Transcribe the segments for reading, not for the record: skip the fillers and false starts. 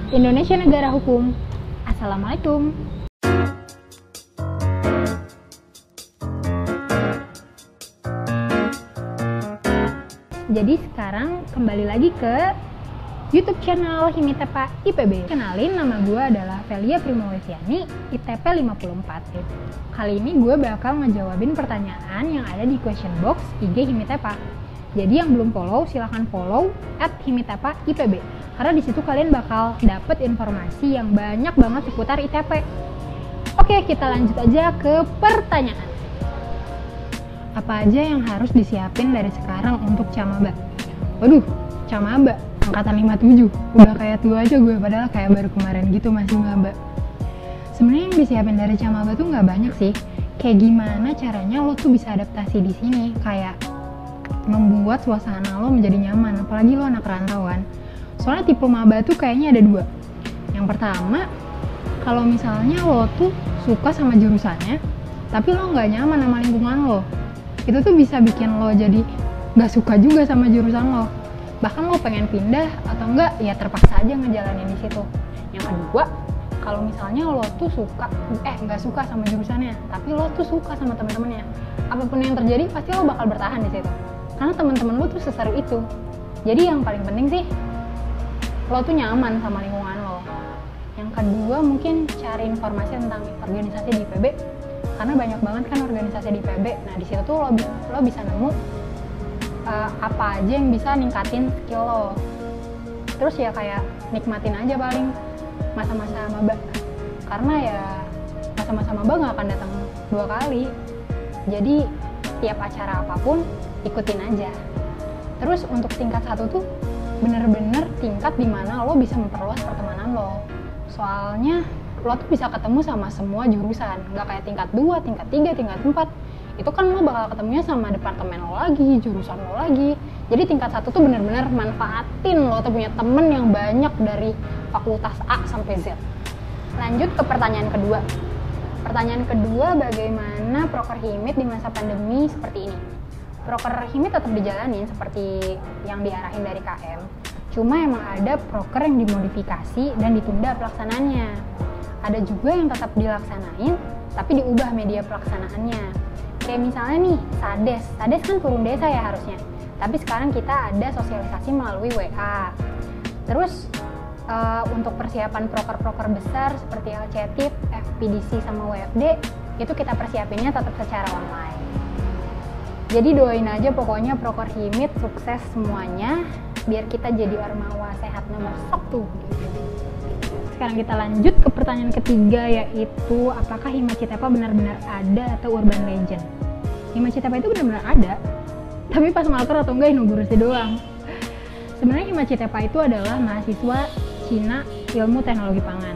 Indonesia negara hukum. Assalamualaikum. Jadi sekarang kembali lagi ke YouTube channel Himitepa IPB. Kenalin, nama gue adalah Velia Primawesiani, ITP 54. Kali ini gue bakal ngejawabin pertanyaan yang ada di question box IG Himitepa. Jadi yang belum follow, silahkan follow @Himitepa IPB. Karena di situ kalian bakal dapet informasi yang banyak banget seputar ITP. Oke, kita lanjut aja ke pertanyaan. Apa aja yang harus disiapin dari sekarang untuk camaba? Waduh, camaba angkatan 57. Udah kayak tua aja gue, padahal kayak baru kemarin gitu masih maba. Sebenarnya yang disiapin dari camaba tuh nggak banyak sih. Kayak gimana caranya lo tuh bisa adaptasi di sini, kayak membuat suasana lo menjadi nyaman, apalagi lo anak rantauan. Soalnya tipe maba tuh kayaknya ada dua. Yang pertama, kalau misalnya lo tuh suka sama jurusannya, tapi lo nggak nyaman sama lingkungan lo, itu tuh bisa bikin lo jadi nggak suka juga sama jurusan lo. Bahkan lo pengen pindah atau enggak, ya terpaksa aja ngejalanin di situ. Yang kedua, kalau misalnya lo tuh nggak suka sama jurusannya, tapi lo tuh suka sama teman-temannya, apapun yang terjadi pasti lo bakal bertahan di situ. Karena teman-teman lo tuh seseru itu. Jadi yang paling penting sih, lo tuh nyaman sama lingkungan lo. Yang kedua, mungkin cari informasi tentang organisasi di IPB, karena banyak banget kan organisasi di IPB. Nah di situ tuh lo bisa nemu apa aja yang bisa ningkatin skill lo. Terus ya kayak nikmatin aja paling masa-masa maba, karena ya masa-masa maba nggak akan datang dua kali. Jadi tiap acara apapun ikutin aja. Terus untuk tingkat 1 tuh bener-bener tingkat dimana lo bisa memperluas pertemanan lo. Soalnya lo tuh bisa ketemu sama semua jurusan, nggak kayak tingkat 2, tingkat 3, tingkat 4. Itu kan lo bakal ketemunya sama departemen lo lagi, jurusan lo lagi. Jadi tingkat 1 tuh bener-bener manfaatin lo tuh punya temen yang banyak dari fakultas A sampai Z. Lanjut ke pertanyaan kedua. Pertanyaan kedua, bagaimana proker himit di masa pandemi seperti ini? Proker himit tetap dijalanin seperti yang diarahin dari KM. Cuma emang ada proker yang dimodifikasi dan ditunda pelaksanaannya. Ada juga yang tetap dilaksanain, tapi diubah media pelaksanaannya. Kayak misalnya nih, Sades kan turun desa ya harusnya. Tapi sekarang kita ada sosialisasi melalui WA. Terus untuk persiapan proker-proker besar seperti LCTIP, FPDC sama WFD, itu kita persiapinnya tetap secara online. Jadi doain aja pokoknya proker himit sukses semuanya, biar kita jadi ormawa sehat nomor 1. Sekarang kita lanjut ke pertanyaan ketiga, yaitu apakah Himacitepa benar-benar ada atau urban legend? Himacitepa itu benar-benar ada, tapi pas malker atau enggak inaugurasi doang. Sebenarnya Himacitepa itu adalah mahasiswa Cina Ilmu Teknologi Pangan.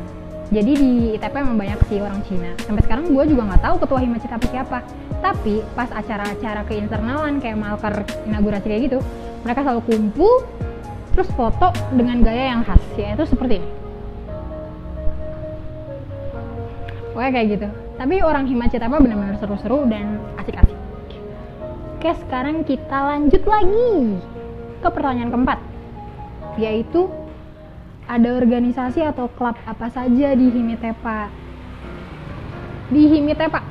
Jadi di ITP emang banyak sih orang Cina. Sampai sekarang gue juga nggak tahu ketua Himacitepa siapa. Tapi pas acara-acara keinternalan kayak malker inaugurasi kayak gitu, mereka selalu kumpul terus foto dengan gaya yang khas, yaitu seperti ini. Pokoknya kayak gitu. Tapi orang Himacitepa benar-benar seru-seru dan asik-asik. Oke, sekarang kita lanjut lagi ke pertanyaan keempat, yaitu ada organisasi atau klub apa saja di Himitepa? Di Himitepa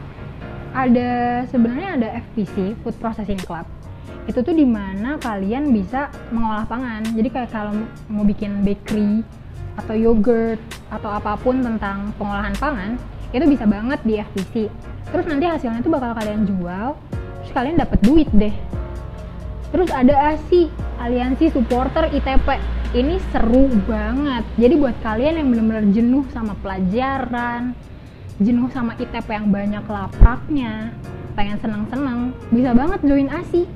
sebenarnya ada FPC, Food Processing Club. Itu tuh dimana kalian bisa mengolah pangan. Jadi kayak kalau mau bikin bakery atau yogurt atau apapun tentang pengolahan pangan, itu bisa banget di FPC. Terus nanti hasilnya tuh bakal kalian jual, terus kalian dapat duit deh. Terus ada ASI, Aliansi Supporter ITP. Ini seru banget. Jadi buat kalian yang benar-benar jenuh sama pelajaran, jenuh sama ITP yang banyak lapraknya, pengen seneng-seneng, bisa banget join ASI.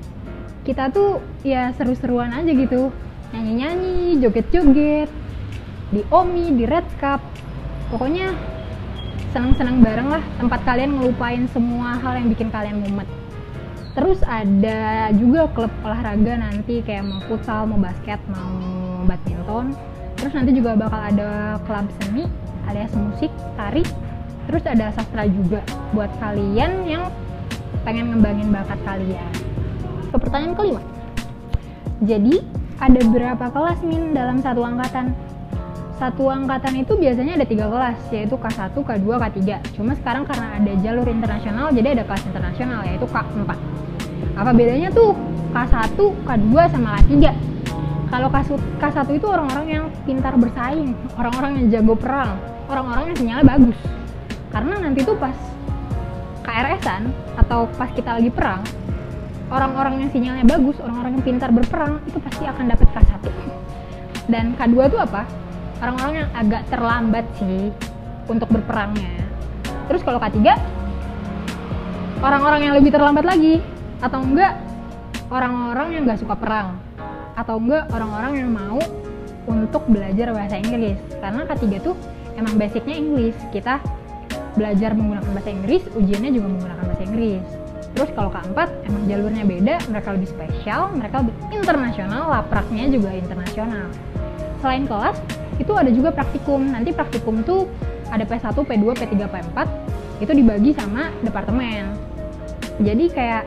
Kita tuh ya seru-seruan aja gitu, nyanyi-nyanyi, joget-joget, di OMI, di Red Cup. Pokoknya seneng-seneng bareng lah, tempat kalian ngelupain semua hal yang bikin kalian mumet. Terus ada juga klub olahraga nanti kayak mau futsal, mau basket, mau badminton. Terus nanti juga bakal ada klub seni alias musik, tari. Terus ada sastra juga buat kalian yang pengen ngembangin bakat kalian. Ke pertanyaan kelima. Jadi ada berapa kelas Min dalam satu angkatan? satu angkatan itu biasanya ada 3 kelas, yaitu K1, K2, K3. Cuma sekarang karena ada jalur internasional, jadi ada kelas internasional, yaitu K4. Apa bedanya tuh K1, K2, sama K3? Kalau K1 itu orang-orang yang pintar bersaing, orang-orang yang jago perang, orang-orang yang sinyalnya bagus. Karena nanti tuh pas KRS-an atau pas kita lagi perang, orang-orang yang sinyalnya bagus, orang-orang yang pintar berperang, itu pasti akan dapat K1. Dan K2 tuh apa? Orang-orang yang agak terlambat sih untuk berperangnya. Terus kalau K3, orang-orang yang lebih terlambat lagi, atau enggak orang-orang yang nggak suka perang, atau enggak orang-orang yang mau untuk belajar bahasa Inggris. Karena K3 tuh emang basicnya Inggris, kita belajar menggunakan bahasa Inggris, ujiannya juga menggunakan bahasa Inggris. Terus kalau K4 emang jalurnya beda, mereka lebih spesial, mereka lebih internasional, lapraknya juga internasional. Selain kelas, itu ada juga praktikum. Nanti praktikum tuh ada P1, P2, P3, P4, itu dibagi sama departemen. Jadi kayak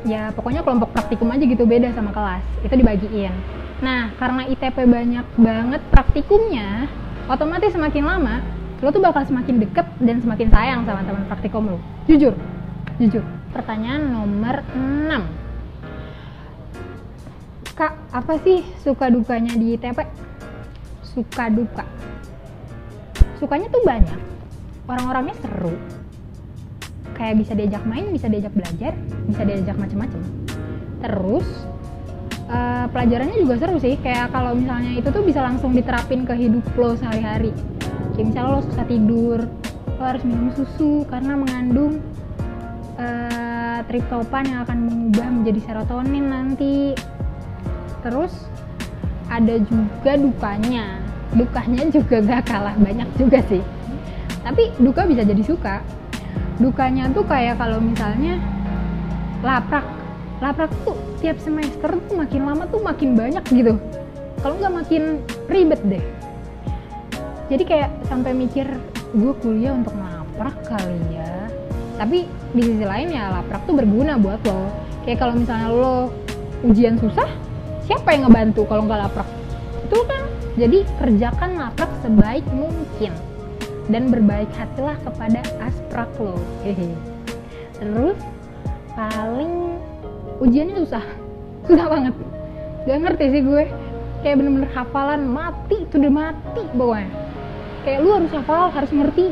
ya pokoknya kelompok praktikum aja gitu, beda sama kelas, itu dibagiin. Nah, karena ITP banyak banget praktikumnya, otomatis semakin lama lo tuh bakal semakin deket dan semakin sayang sama teman praktikum lo. Jujur. Pertanyaan nomor 6. Kak, apa sih suka dukanya di ITP? Suka duka. Sukanya tuh banyak. Orang-orangnya seru. Kayak bisa diajak main, bisa diajak belajar, bisa diajak macam-macam. Terus pelajarannya juga seru sih. Kayak kalau misalnya itu tuh bisa langsung diterapin ke hidup lo sehari-hari. Kayak misalnya lo susah tidur, lo harus minum susu karena mengandung triptopan yang akan mengubah menjadi serotonin nanti. Terus ada juga dukanya juga gak kalah banyak juga sih. Tapi duka bisa jadi suka. Dukanya tuh kayak kalau misalnya laprak tuh tiap semester tuh makin lama tuh makin banyak gitu. Kalau nggak makin ribet deh. Jadi kayak sampai mikir, gue kuliah untuk laprak kali ya. Tapi di sisi lain ya laprak tuh berguna buat lo. Kayak kalau misalnya lo ujian susah, siapa yang ngebantu kalau nggak laprak? Itu kan. Jadi kerjakan laprak sebaik mungkin dan berbaik hatilah kepada asprak lo. Terus paling ujiannya susah banget. Gak ngerti sih gue. Kayak bener-bener hafalan mati, tuh udah mati pokoknya. Kayak lu harus hafal, harus ngerti.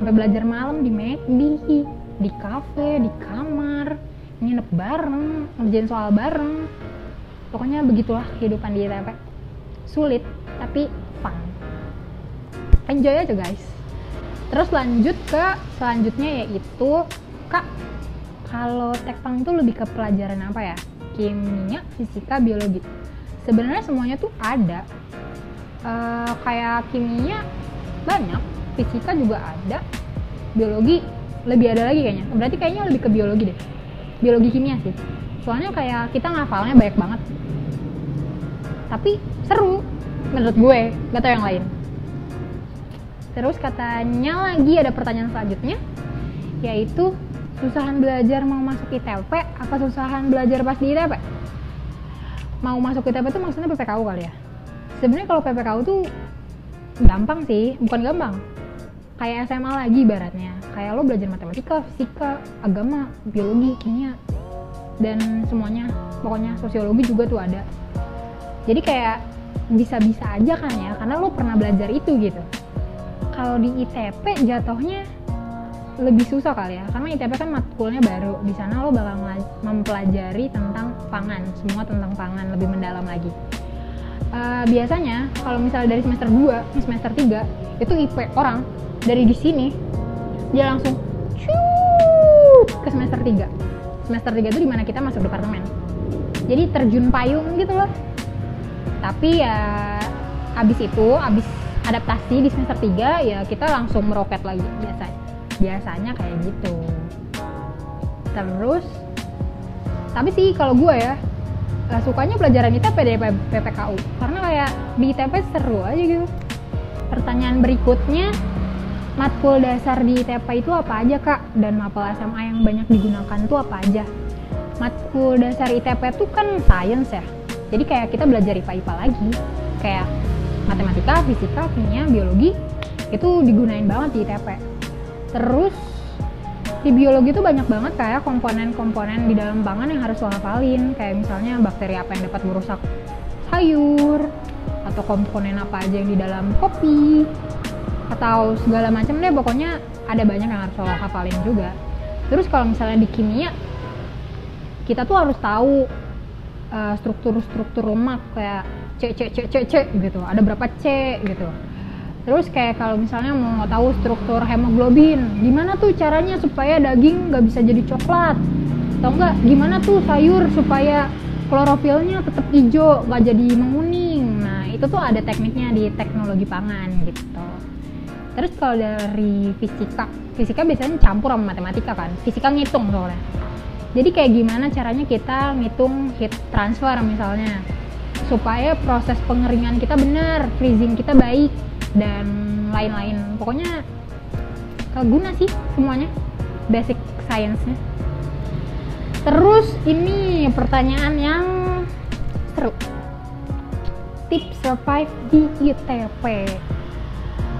Sampai belajar malam di McD, di kafe, di kamar, nginep bareng, ngerjain soal bareng. Pokoknya begitulah kehidupan di ITP. Sulit, tapi fun. Enjoy aja guys. Terus lanjut ke selanjutnya, yaitu Kak, kalau tekpang itu lebih ke pelajaran apa ya? Kimia, fisika, biologi. Sebenarnya semuanya tuh ada. Kayak kimia banyak, fisika juga ada, biologi lebih ada lagi kayaknya. Berarti kayaknya lebih ke biologi deh, biologi kimia sih. Soalnya kayak kita ngafalnya banyak banget, tapi seru menurut gue, gak tau yang lain. Terus katanya lagi ada pertanyaan selanjutnya, yaitu susahan belajar mau masuk ITP apa susahan belajar pas di ITP? Mau masuk ITP tuh maksudnya PPKU kali ya? Sebenarnya kalau PPKU tuh gampang sih, bukan gampang. Kayak SMA lagi ibaratnya. Kayak lo belajar matematika, fisika, agama, biologi, kimia, dan semuanya. Pokoknya sosiologi juga tuh ada. Jadi kayak bisa-bisa aja kan ya, karena lo pernah belajar itu gitu. Kalau di ITP jatuhnya lebih susah kali ya, karena ITP kan matkulnya baru. Di sana lo bakal mempelajari tentang pangan, semua tentang pangan, lebih mendalam lagi. Biasanya kalau misalnya dari semester 2 ke semester 3 itu IP orang dari di sini dia langsung ke semester 3. Semester 3 itu dimana kita masuk departemen. Jadi terjun payung gitu loh. Tapi ya abis adaptasi di semester 3 ya kita langsung meroket lagi biasanya kayak gitu. Terus tapi sih kalau gue ya sukanya pelajaran ITP dari PPKU karena kayak di ITP seru aja gitu. Pertanyaan berikutnya, matkul dasar di ITP itu apa aja Kak? Dan mapel SMA yang banyak digunakan tuh apa aja? Matkul dasar ITP tuh kan science ya. Jadi kayak kita belajar IPA lagi, kayak matematika, fisika, kimia, biologi itu digunain banget di ITP. Terus di biologi itu banyak banget kayak komponen-komponen di dalam pangan yang harus lo hafalin, kayak misalnya bakteri apa yang dapat merusak sayur, atau komponen apa aja yang di dalam kopi, atau segala macam deh, pokoknya ada banyak yang harus lo hafalin juga. Terus kalau misalnya di kimia, kita tuh harus tahu struktur lemak kayak C gitu, ada berapa C gitu. Terus kayak kalau misalnya mau tahu struktur hemoglobin, gimana tuh caranya supaya daging nggak bisa jadi coklat, atau enggak gimana tuh sayur supaya klorofilnya tetap hijau nggak jadi menguning. Nah itu tuh ada tekniknya di teknologi pangan gitu. Terus kalau dari fisika biasanya campur sama matematika kan, fisika ngitung soalnya. Jadi kayak gimana caranya kita ngitung heat transfer misalnya, supaya proses pengeringan kita benar, freezing kita baik, dan lain-lain. Pokoknya guna sih semuanya, basic science-nya. Terus ini pertanyaan yang seru. Tips survive di ITP.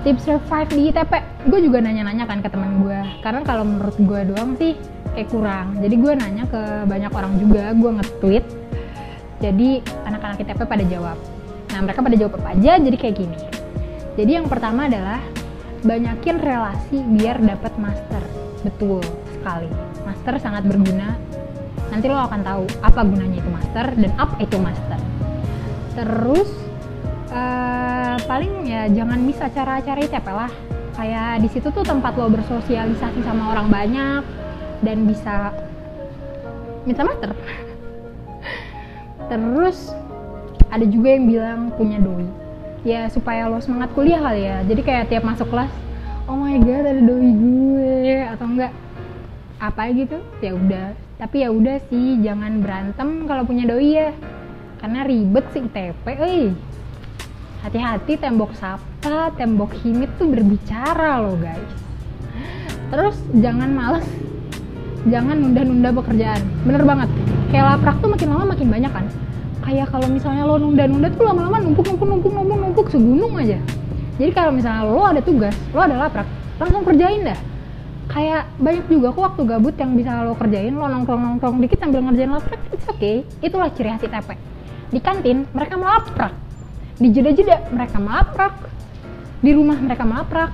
Tips survive di ITP, gue juga nanya-nanya kan ke teman gue, karena kalau menurut gue doang sih kayak kurang. Jadi gue nanya ke banyak orang juga, gue nge-tweet. Jadi anak-anak ITP pada jawab. Nah mereka pada jawab apa aja, jadi kayak gini. Jadi yang pertama adalah banyakin relasi biar dapat master. Betul sekali, master sangat berguna. Nanti lo akan tahu apa gunanya itu master dan apa itu master. Terus paling ya jangan miss acara-acara ITP lah. Kayak di situ tuh tempat lo bersosialisasi sama orang banyak dan bisa minta master. Terus ada juga yang bilang punya doi. Ya supaya lo semangat kuliah kali ya. Jadi kayak tiap masuk kelas, oh my god ada doi gue, atau enggak apa gitu. Ya udah, tapi ya udah sih jangan berantem kalau punya doi ya. Karena ribet sih ITP, hati-hati tembok SAPA, tembok himit tuh berbicara loh guys. Terus jangan males, jangan nunda-nunda pekerjaan. Bener banget, kayak laprak tuh makin lama makin banyak kan. Kayak kalau misalnya lo nunda-nunda tuh lama-lama numpuk segunung aja. Jadi kalau misalnya lo ada tugas, lo ada laprak, langsung kerjain dah. Kayak banyak juga kok waktu gabut yang bisa lo kerjain, lo nongkrong dikit sambil ngerjain laprak, it's okay. Itulah ciri khas ITP. Di kantin mereka melaprak, di jeda-jeda mereka melaprak, di rumah mereka melaprak,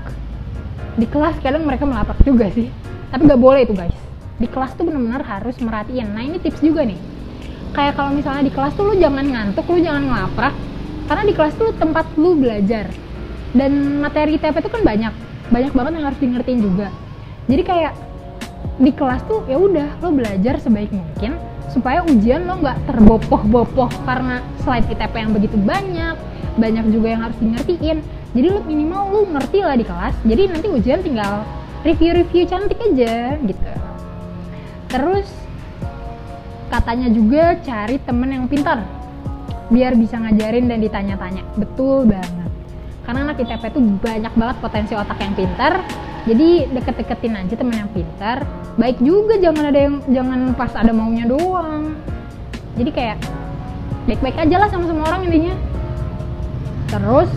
di kelas kadang mereka melaprak juga sih. Tapi gak boleh itu guys. Di kelas tuh benar-benar harus merhatiin. Nah ini tips juga nih. Kayak kalau misalnya di kelas tuh lu jangan ngantuk, lu jangan ngelaprak, karena di kelas tuh tempat lu belajar. Dan materi ITP itu kan banyak banget yang harus di ngertiin juga. Jadi kayak di kelas tuh ya udah lo belajar sebaik mungkin supaya ujian lo nggak terbopoh-bopoh karena slide ITP yang begitu banyak juga yang harus di ngertiin. Jadi lo minimal lo ngerti lah di kelas. Jadi nanti ujian tinggal review cantik aja gitu. Terus katanya juga cari temen yang pintar biar bisa ngajarin dan ditanya-tanya. Betul banget, karena anak ITP tuh banyak banget potensi otak yang pintar. Jadi deket-deketin aja temen yang pintar. Baik juga, jangan pas ada maunya doang. Jadi kayak baik-baik aja lah sama semua orang intinya. Terus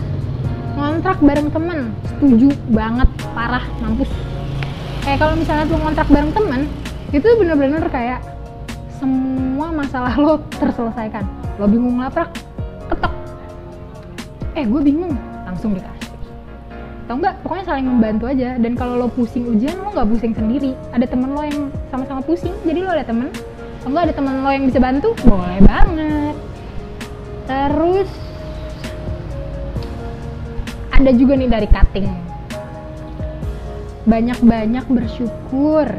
ngontrak bareng temen, setuju banget, parah, mampus. Kayak kalau misalnya lu ngontrak bareng temen, itu bener-bener kayak semua masalah lo terselesaikan. Lo bingung laprak, ketok. Gue bingung, langsung dikasih. Atau enggak, pokoknya saling membantu aja. Dan kalau lo pusing ujian, lo nggak pusing sendiri. Ada temen lo yang sama-sama pusing, jadi lo ada temen. Atau enggak ada temen lo yang bisa bantu, boleh banget. Terus ada juga nih dari cutting. Banyak-banyak bersyukur.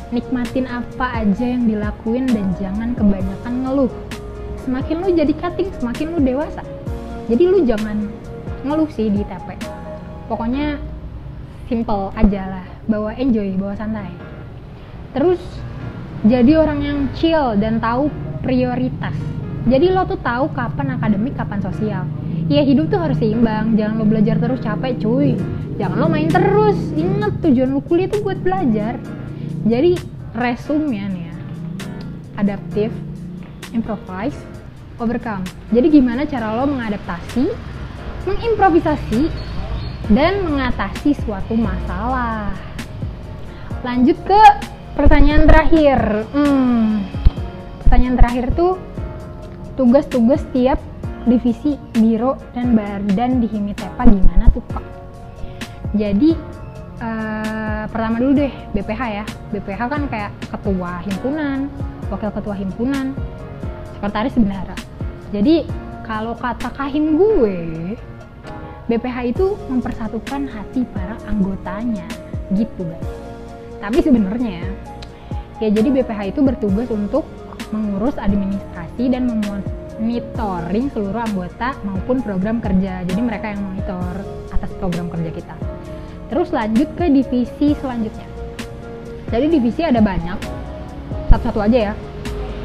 Nikmatin apa aja yang dilakuin dan jangan kebanyakan ngeluh. Semakin lu jadi cutting, semakin lu dewasa. Jadi lu jangan ngeluh sih di ITP. Pokoknya simple aja lah, bawa enjoy, bawa santai. Terus jadi orang yang chill dan tahu prioritas. Jadi lo tuh tahu kapan akademik, kapan sosial. Ya hidup tuh harus seimbang, jangan lo belajar terus capek cuy. Jangan lo main terus, ingat tujuan lo kuliah tuh buat belajar. Jadi resume-nya nih ya, adaptive, improvise, overcome. Jadi gimana cara lo mengadaptasi, mengimprovisasi, dan mengatasi suatu masalah. Lanjut ke pertanyaan terakhir. Pertanyaan terakhir tuh tugas-tugas tiap divisi, biro, dan badan di Himitepa gimana tuh Pak? Jadi pertama dulu deh BPH ya. BPH kan kayak ketua himpunan, wakil ketua himpunan, sekretaris bendahara. Jadi kalau kata kahim gue, BPH itu mempersatukan hati para anggotanya gitu guys. Tapi sebenarnya ya jadi BPH itu bertugas untuk mengurus administrasi dan memonitoring seluruh anggota maupun program kerja. Jadi mereka yang monitor atas program kerja kita. Terus lanjut ke divisi selanjutnya. Jadi divisi ada banyak, satu-satu aja ya.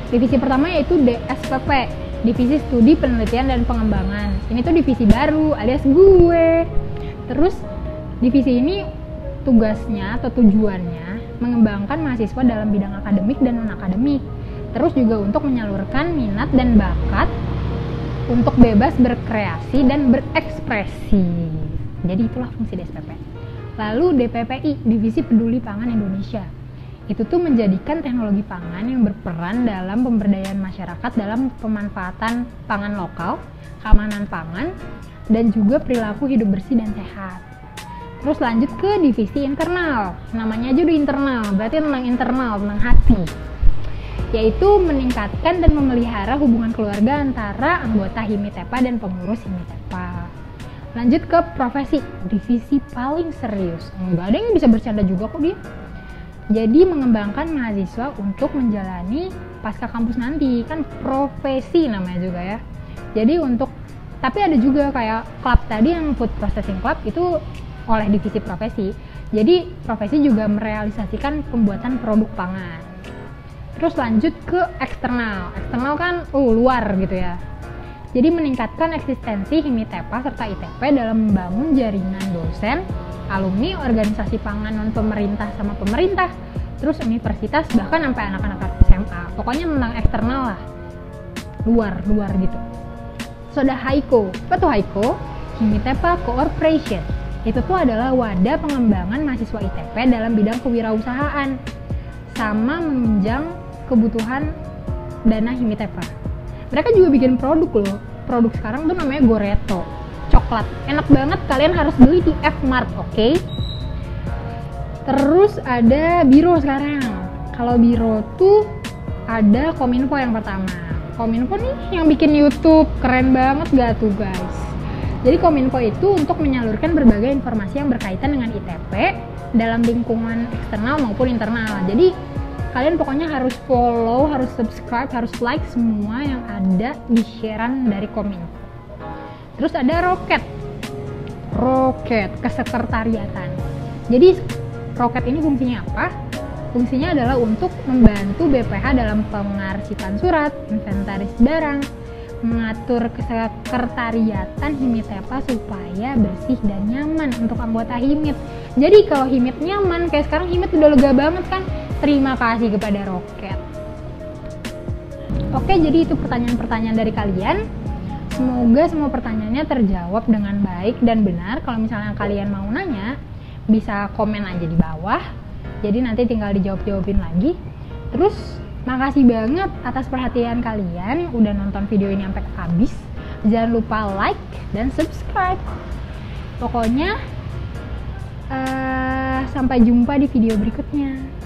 Divisi pertama yaitu DSPP, Divisi Studi Penelitian dan Pengembangan. Ini tuh divisi baru alias gue. Terus divisi ini tugasnya atau tujuannya mengembangkan mahasiswa dalam bidang akademik dan non-akademik. Terus juga untuk menyalurkan minat dan bakat untuk bebas berkreasi dan berekspresi. Jadi itulah fungsi DSPP. Lalu DPPI, Divisi Peduli Pangan Indonesia. Itu tuh menjadikan teknologi pangan yang berperan dalam pemberdayaan masyarakat dalam pemanfaatan pangan lokal, keamanan pangan, dan juga perilaku hidup bersih dan sehat. Terus lanjut ke divisi internal. Namanya aja udah internal, berarti tentang internal, tentang hati. Yaitu meningkatkan dan memelihara hubungan keluarga antara anggota Himitepa dan pengurus Himitepa. Lanjut ke profesi, divisi paling serius. Enggak ada yang bisa bercanda juga kok dia. Jadi mengembangkan mahasiswa untuk menjalani pasca kampus nanti, kan profesi namanya juga ya. Jadi tapi ada juga kayak klub tadi yang food processing club itu oleh divisi profesi. Jadi profesi juga merealisasikan pembuatan produk pangan. Terus lanjut ke eksternal. Eksternal kan luar gitu ya. Jadi meningkatkan eksistensi Himitepa serta ITP dalam membangun jaringan dosen, alumni, organisasi pangan non pemerintah sama pemerintah, terus universitas, bahkan sampai anak-anak SMA. Pokoknya tentang eksternal lah, luar gitu. So ada HICO. Apa tuh HICO? Himitepa Corporation. Itu tuh adalah wadah pengembangan mahasiswa ITP dalam bidang kewirausahaan sama menunjang kebutuhan dana Himitepa. Mereka juga bikin produk loh. Produk sekarang tuh namanya Goreto, coklat. Enak banget, kalian harus beli di F-Mart, oke? Terus ada biro sekarang. Kalau biro tuh ada Kominfo yang pertama. Kominfo nih yang bikin YouTube, keren banget gak tuh guys? Jadi Kominfo itu untuk menyalurkan berbagai informasi yang berkaitan dengan ITP dalam lingkungan eksternal maupun internal. Jadi kalian pokoknya harus follow, harus subscribe, harus like semua yang ada di sharean dari Kominfo. Terus ada Roket kesekretariatan. Jadi Roket ini fungsinya apa? Fungsinya adalah untuk membantu BPH dalam pengarsipan surat, inventaris barang, mengatur kesekretariatan Himitepa supaya bersih dan nyaman untuk anggota Himit. Jadi kalau Himit nyaman, kayak sekarang Himit udah lega banget kan? Terima kasih kepada Roket. Oke, jadi itu pertanyaan-pertanyaan dari kalian. Semoga semua pertanyaannya terjawab dengan baik dan benar. Kalau misalnya kalian mau nanya, bisa komen aja di bawah. Jadi nanti tinggal dijawab-jawabin lagi. Terus, makasih banget atas perhatian kalian udah nonton video ini sampai habis. Jangan lupa like dan subscribe. Pokoknya, sampai jumpa di video berikutnya.